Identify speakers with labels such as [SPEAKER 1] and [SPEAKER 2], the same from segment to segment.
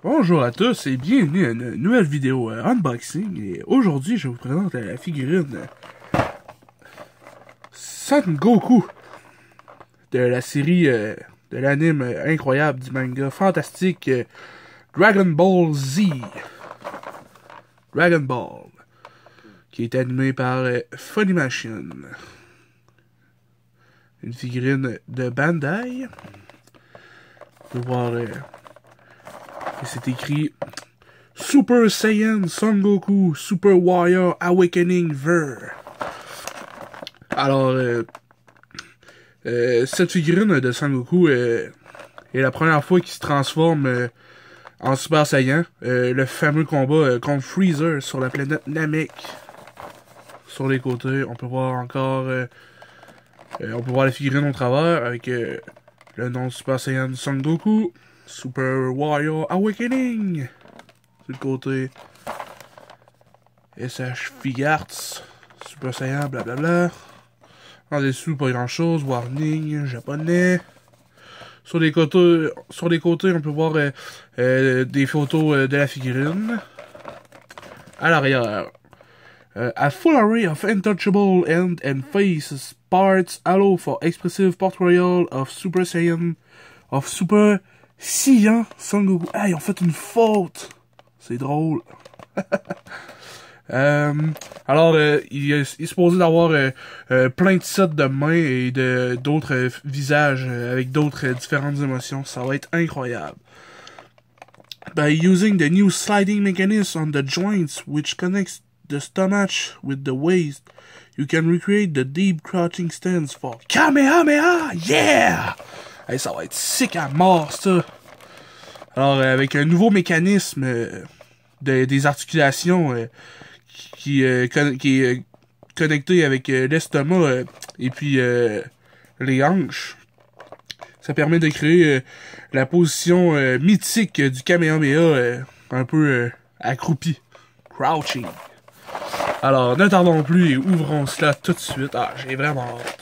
[SPEAKER 1] Bonjour à tous et bienvenue à une nouvelle vidéo unboxing. Et aujourd'hui, je vous présente la figurine Son Goku de la série de l'anime incroyable du manga fantastique Dragon Ball Z. Dragon Ball, qui est animé par Funimation. Une figurine de Bandai. On peut voir et c'est écrit Super Saiyan Son Goku Super Warrior Awakening Ver. Alors, cette figurine de Son Goku est la première fois qu'il se transforme en Super Saiyan. Le fameux combat contre Freezer sur la planète Namek. Sur les côtés, on peut voir encore on peut voir la figurine au travers avec le nom Super Saiyan Son Goku Super Warrior Awakening. Sur le côté SH Figarts Super Saiyan blablabla. En dessous pas grand chose, warning japonais. Sur les côtés on peut voir des photos de la figurine. À l'arrière, a full array of untouchable hand and face parts allow for expressive portrayal of Super Saiyan Son Goku. Ah, ils ont fait une faute. C'est drôle. Alors, il est supposé d'avoir plein de sets de mains et d'autres visages avec d'autres différentes émotions. Ça va être incroyable. By using the new sliding mechanism on the joints, which connects the stomach with the waist, you can recreate the deep crouching stance for Kamehameha! Yeah! Hey, ça va être sick à mort, ça! Alors, avec un nouveau mécanisme des articulations qui est connecté avec l'estomac et puis les hanches, ça permet de créer la position mythique du Kamehameha un peu accroupi. Crouching. Alors, ne tardons plus et ouvrons cela tout de suite. Ah, j'ai vraiment hâte.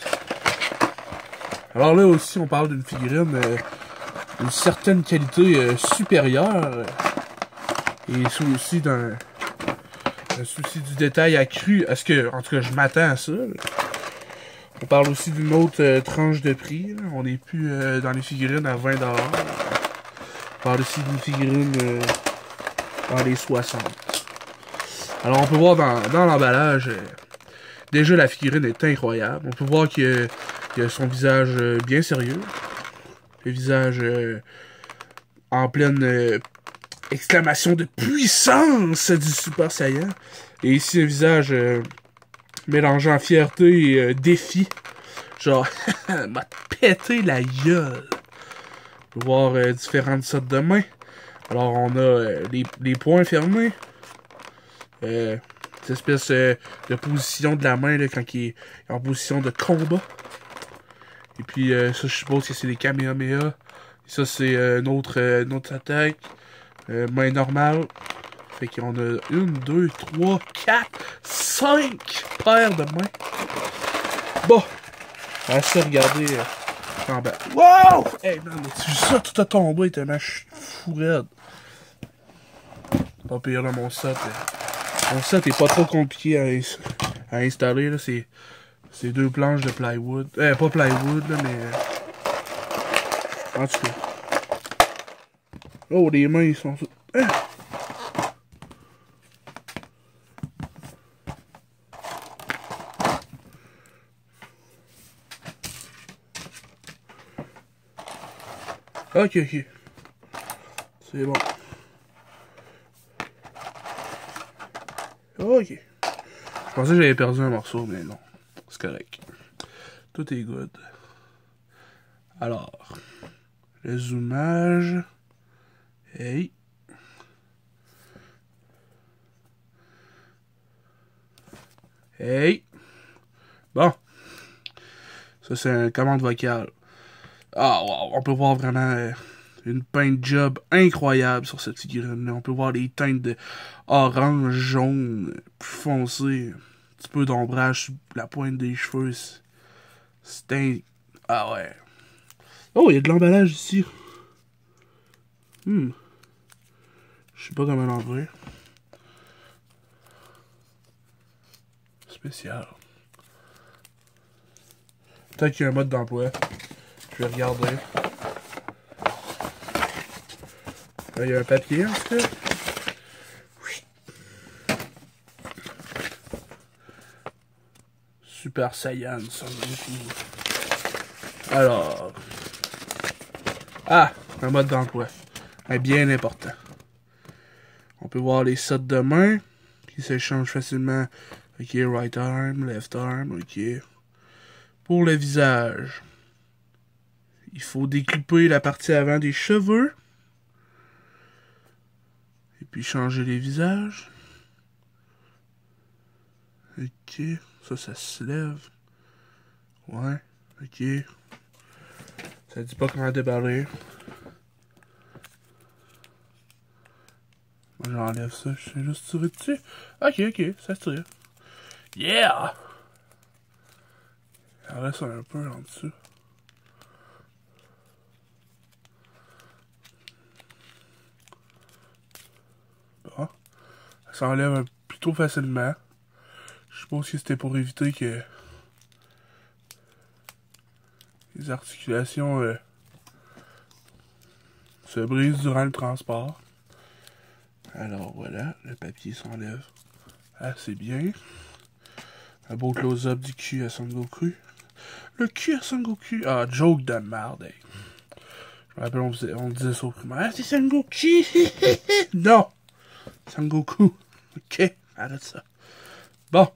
[SPEAKER 1] Alors là aussi, on parle d'une figurine d'une certaine qualité supérieure et souci d'un souci du détail accru. Est-ce que, en tout cas, je m'attends à ça. On parle aussi d'une autre tranche de prix. Là. On n'est plus dans les figurines à 20$. On parle aussi d'une figurine dans les 60$. Alors, on peut voir dans l'emballage, déjà la figurine est incroyable. On peut voir qu'il y a son visage bien sérieux. Le visage en pleine exclamation de puissance du Super Saiyan. Et ici, un visage mélangeant fierté et défi. Genre, m'a pété la gueule. On peut voir différentes sortes de mains. Alors, on a les poings fermés. Cette espèce de position de la main là, quand il est en position de combat. Et puis ça, je suppose que c'est les Kamehameha. Et ça, c'est notre attaque. Main normale. Fait qu'on a 1, 2, 3, 4, 5 paires de mains. Bon. On va se regarder en bas. Wow! Hey man, tu ça, tout a tombé tellement je suis fou raide. Pas pire là, mon set. Mon set est pas trop compliqué à installer, là. C'est deux planches de plywood. Pas plywood, là, mais... en tout cas. Oh, les mains, ils sont... Ah! Ok. C'est bon. Ok. Je pensais que j'avais perdu un morceau, mais non. C'est correct. Tout est good. Alors. Le zoomage. Hey. Hey. Bon. Ça, c'est un commande vocale. Ah, wow. On peut voir vraiment une paint job incroyable sur cette figurine-là. On peut voir les teintes de orange, jaune, plus foncé. Un petit peu d'ombrage sur la pointe des cheveux. C'est ah ouais. Oh, il y a de l'emballage ici. Je sais pas comment l'enlever. Spécial. Peut-être qu'il y a un mode d'emploi. Je vais regarder. Là, il y a un papier en tout cas. Super Saiyan, Son Goku. Alors. Ah! Un mode d'emploi. Bien important. On peut voir les sautes de main qui s'échangent facilement. Ok, right arm, left arm, ok. Pour le visage, il faut découper la partie avant des cheveux. Et puis changer les visages. Ok, ça se lève. Ouais, ok. Ça dit pas comment déballer. Moi j'enlève ça, je sais juste tirer dessus. Ok, ça se tire. Yeah! Il en reste un peu en dessous. Bon. Ça s'enlève plutôt facilement. Je suppose que c'était pour éviter que les articulations se brisent durant le transport. Alors voilà, le papier s'enlève assez bien. Un beau close-up du cul à Son Goku. Le cul à Son Goku. Ah, joke de merde. Hey. Je me rappelle, on disait ça au primaire. C'est Son Goku. Non. Son Goku. Ok, arrête ça. Bon.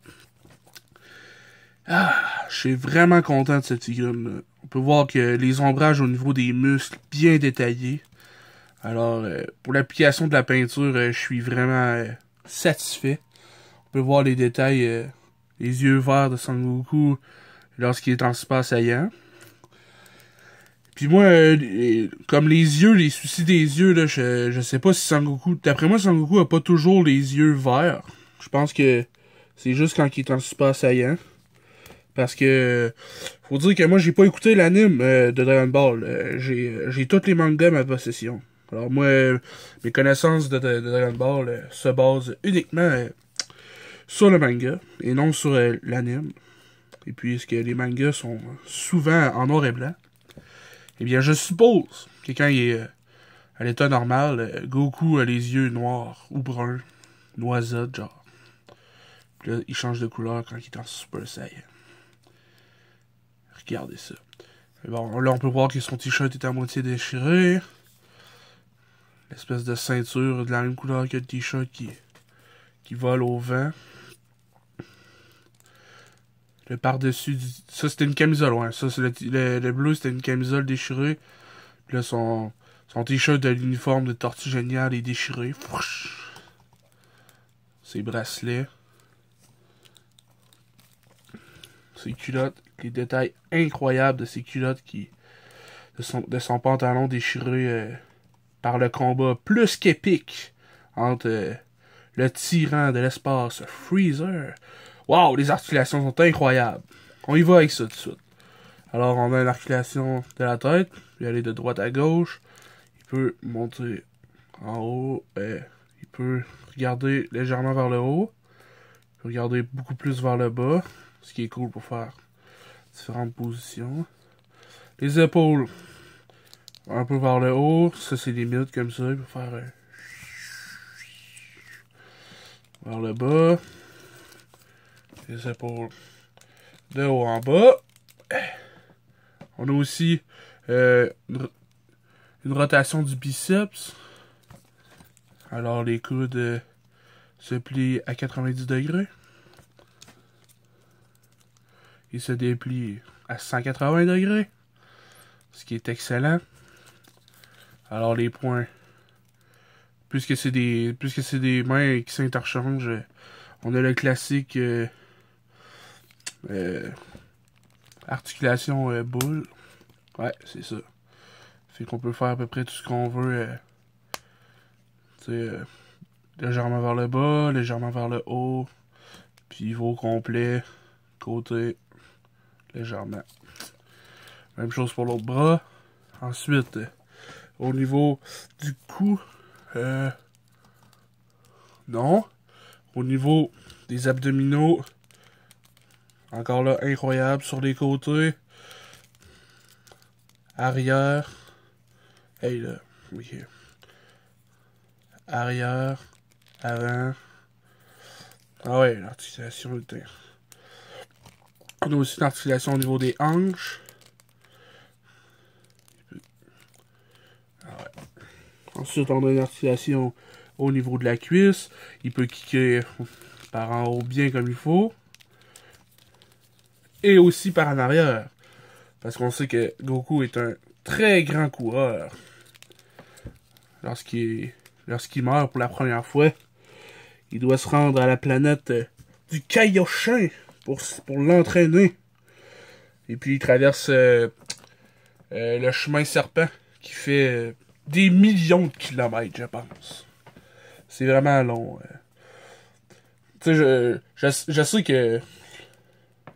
[SPEAKER 1] Ah, je suis vraiment content de cette figurine-là. On peut voir que les ombrages au niveau des muscles bien détaillés. Alors, pour l'application de la peinture, je suis vraiment satisfait. On peut voir les détails, les yeux verts de Son Goku lorsqu'il est en Super Saiyan. Puis moi, comme les yeux, les soucis des yeux, là, je sais pas si Son Goku... D'après moi, Son Goku a pas toujours les yeux verts. Je pense que c'est juste quand il est en Super Saiyan. Parce que faut dire que moi j'ai pas écouté l'anime de Dragon Ball. J'ai tous les mangas à ma possession. Alors moi, mes connaissances de Dragon Ball se basent uniquement sur le manga et non sur l'anime. Et puisque les mangas sont souvent en noir et blanc, eh bien je suppose que quand il est à l'état normal, Goku a les yeux noirs ou bruns, noisettes genre. Puis là, il change de couleur quand il est en Super Saiyan. Regardez ça. Et bon, là, on peut voir que son t-shirt est à moitié déchiré. L'espèce de ceinture de la même couleur que le t-shirt qui vole au vent. Le par-dessus ça, c'était une camisole, ouais. Ça, c'est le bleu, c'était une camisole déchirée. Puis là, son t-shirt de l'uniforme de Tortue Géniale est déchiré. Ses bracelets. Ses culottes. Les détails incroyables de ses culottes de son pantalon déchiré par le combat plus qu'épique entre le tyran de l'espace Freezer. Waouh, les articulations sont incroyables. On y va avec ça tout de suite. Alors, on a une articulation de la tête, puis aller de droite à gauche. Il peut monter en haut, il peut regarder légèrement vers le haut, il peut regarder beaucoup plus vers le bas, ce qui est cool pour faire différentes positions. Les épaules, un peu vers le haut, ça c'est des minutes comme ça, il peut faire vers le bas. Les épaules de haut en bas. On a aussi une rotation du biceps. Alors les coudes se plient à 90 degrés. Ils se déplient à 180 degrés. Ce qui est excellent. Alors les poings, puisque c'est des mains qui s'interchangent, on a le classique articulation boule. Ouais, c'est ça. Fait qu'on peut faire à peu près tout ce qu'on veut. Légèrement vers le bas, légèrement vers le haut. Pivot complet. Côté. Légèrement. Même chose pour l'autre bras. Ensuite, au niveau du cou, Non. Au niveau des abdominaux, encore là, incroyable. Sur les côtés. Arrière. Hey là, oui. Arrière. Avant. Ah ouais, l'articulation était. On a aussi une articulation au niveau des hanches. Ah ouais. Ensuite, on a une articulation au niveau de la cuisse. Il peut kicker par en haut bien comme il faut. Et aussi par en arrière. Parce qu'on sait que Goku est un très grand coureur. Lorsqu'il meurt pour la première fois, il doit se rendre à la planète du Kaioshin pour l'entraîner. Et puis il traverse le chemin serpent qui fait des millions de kilomètres, je pense. C'est vraiment long. Tu sais, je sais que...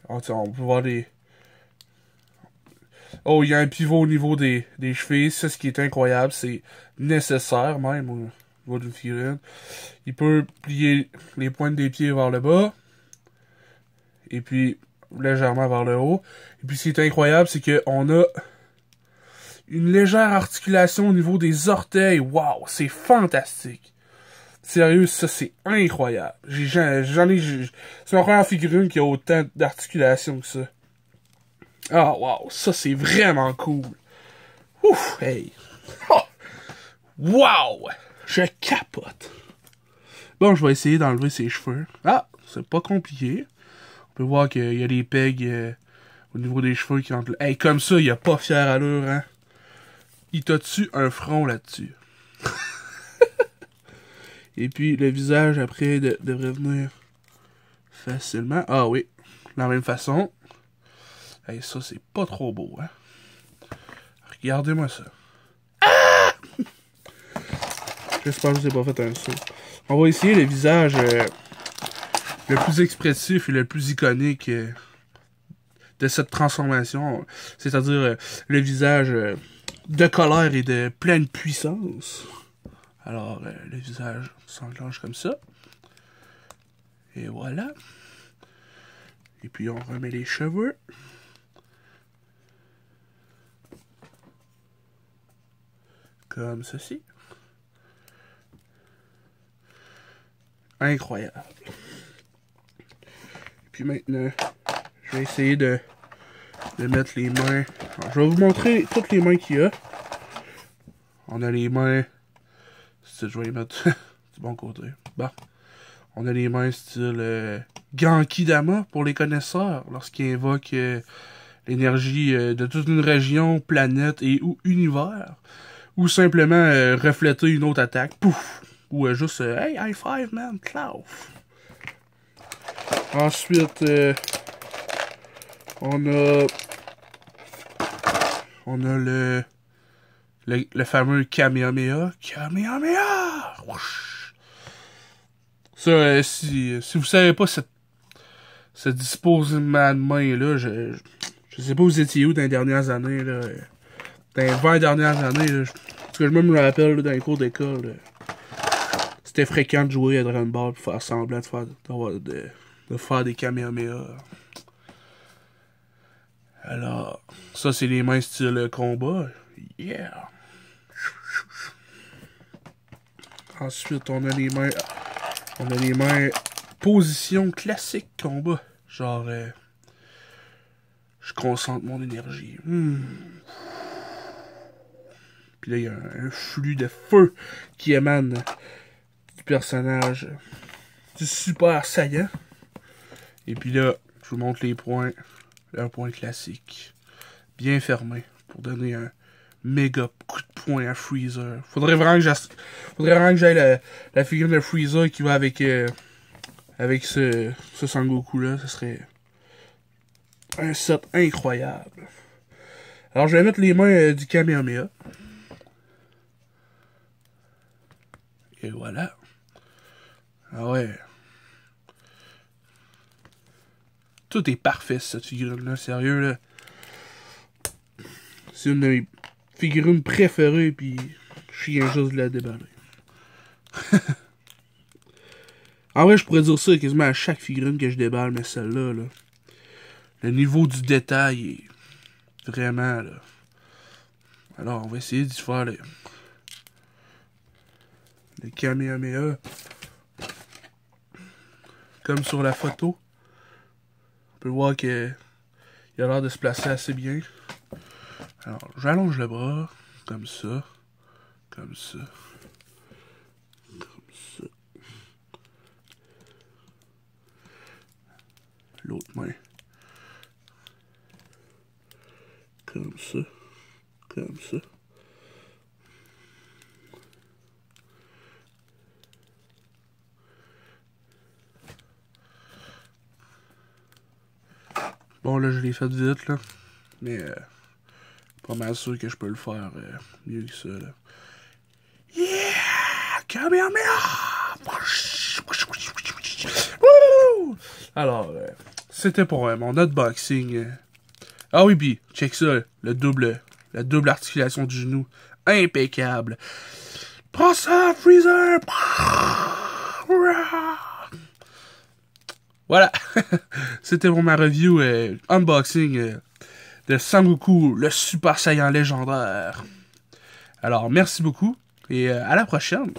[SPEAKER 1] on peut voir des... Oh, il y a un pivot au niveau des chevilles. Ça, ce qui est incroyable, c'est nécessaire même au niveau d'une figurine. Il peut plier les pointes des pieds vers le bas. Et puis, légèrement vers le haut. Et puis, ce qui est incroyable, c'est qu'on a une légère articulation au niveau des orteils. Waouh, c'est fantastique. Sérieux, ça, c'est incroyable. C'est ma première figurine qui a autant d'articulation que ça. Ah, wow, ça, c'est vraiment cool. Ouf, hey. Oh, wow, je capote. Bon, je vais essayer d'enlever ses cheveux. Ah, c'est pas compliqué. On peut voir qu'il y a des pegs au niveau des cheveux qui entrent. Hey, comme ça, il a pas fière allure, hein. Il t'a-tu un front là-dessus? Et puis, le visage, après, devrait venir facilement. Ah oui, de la même façon. Hey, ça, c'est pas trop beau, hein. Regardez-moi ça. Ah! J'espère que je vous ai pas fait un saut. On va essayer le visage le plus expressif et le plus iconique de cette transformation. C'est-à-dire le visage de colère et de pleine puissance. Alors, le visage s'enclenche comme ça. Et voilà. Et puis, on remet les cheveux. Comme ceci. Incroyable. Et puis maintenant, je vais essayer de mettre les mains. Alors, je vais vous montrer toutes les mains qu'il y a. On a les mains... Je vais les mettre du bon côté. Bon. On a les mains style Genki Dama pour les connaisseurs. Lorsqu'il invoque l'énergie de toute une région, planète et ou univers. Ou simplement refléter une autre attaque. Pouf! Ou juste hey, high five, man! Klauf! Ensuite, on a le fameux Kamehameha. Kamehameha! Whoosh! Ça, si vous savez pas ce disposement de main-là, je sais pas où vous étiez où dans les dernières années, là. Dans les 20 dernières années, là, parce que je me rappelle, là, dans les cours d'école, c'était fréquent de jouer à Dragon Ball pour faire semblant de faire des Kamehameha. Alors, ça, c'est les mains style combat. Yeah! Ensuite, on a les mains position classique combat. Genre, je concentre mon énergie. Puis là, il y a un flux de feu qui émane du personnage du Super Saiyan. Et puis là, je vous montre les points. Un point classique. Bien fermé. Pour donner un méga coup de poing à Freezer. Faudrait vraiment que j'aille la figurine de Freezer qui va avec ce Sangoku là. Ce serait un set incroyable. Alors je vais mettre les mains du Kamehameha. Et voilà. Ah ouais. Tout est parfait, cette figurine-là. Sérieux, là. C'est une de mes figurines préférées, puis je viens juste de la déballer. En vrai, je pourrais dire ça quasiment à chaque figurine que je déballe, mais celle-là, là, le niveau du détail est vraiment, là. Alors, on va essayer d'y faire le Kamehameha. Comme sur la photo. On peut voir qu'il a l'air de se placer assez bien. Alors, j'allonge le bras. Comme ça. Comme ça. Comme ça. L'autre main. Comme ça. Comme ça. Bon, là, je l'ai fait vite, là. Mais, pas mal sûr que je peux le faire mieux que ça, là. Yeah! Kamehameha! Alors, c'était pour mon unboxing. Ah oui, puis, check ça, la double articulation du genou. Impeccable. Prends ça, Freezer! Voilà. C'était pour ma review unboxing de Sangoku, le Super Saiyan légendaire. Alors, merci beaucoup et à la prochaine.